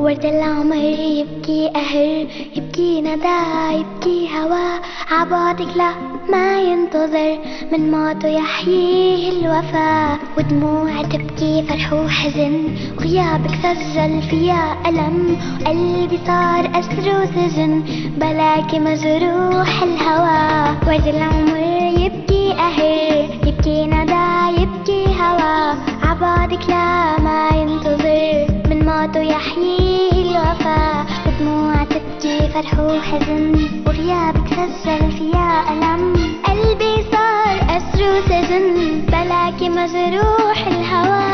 ورد العمر يبكي قهر، يبكي ندى، يبكي هوا، عبعدك لا ما ينتظر، من موته يحييه الوفا. ودموع تبكي فرح وحزن، وغيابك سجل فيها ألم، وقلبي صار أسر وسجن، بلاكي مجروح الهوى. ورد العمر يبكي قهر، يبكي ندى، يبكي هوا، عبعدك لا ما ينتظر، من موته يحييه الوفا. ودموع تبكي فرح وحزن، وغيابك سجل فيها ألم، قلبي صار أسر وسجن، بلاكي مجروح الهوى.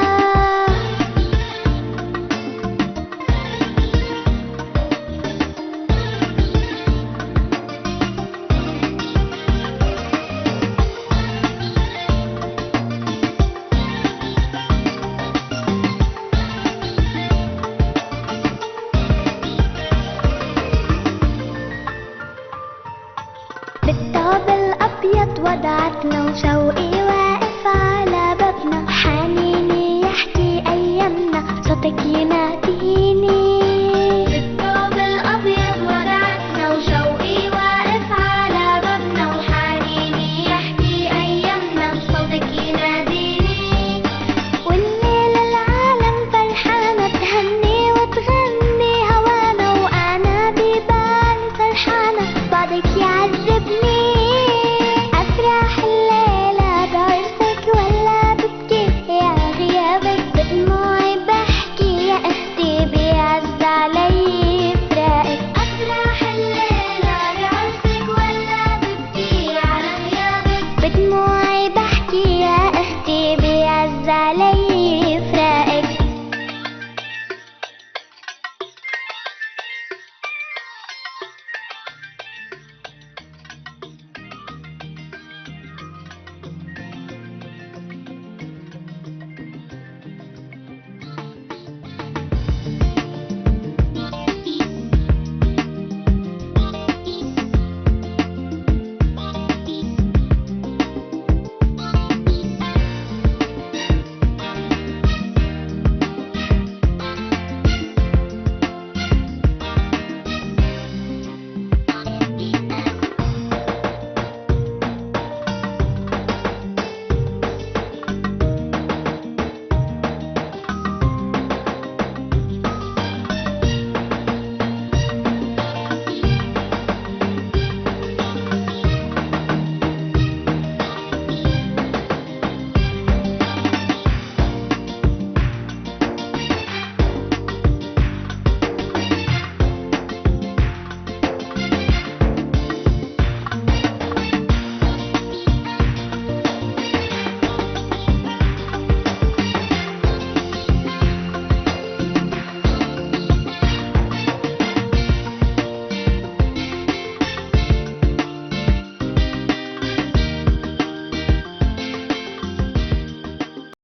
بالثوب الأبيض وضعتنا، وشوقي واقف على بابنا، حنيني يحكي أيامنا، صوتك يناديني. بالثوب الأبيض وضعتنا، وشوقي واقف على بابنا، وحنيني يحكي أيامنا، صوتك يناديني. والليلة العالم فرحانة تهني وتغني هوانا، وأنا ببالي سرحانة بعدك يعذبني. أفرح الليلة بعرسك ولا ببكي يا غيابك، بدموعي بحكي يا أختي بيعز علي فراقك. أفرح الليلة بعرسك ولا ببكي على غيابك، بدموعي بحكي يا أختي بيعز علي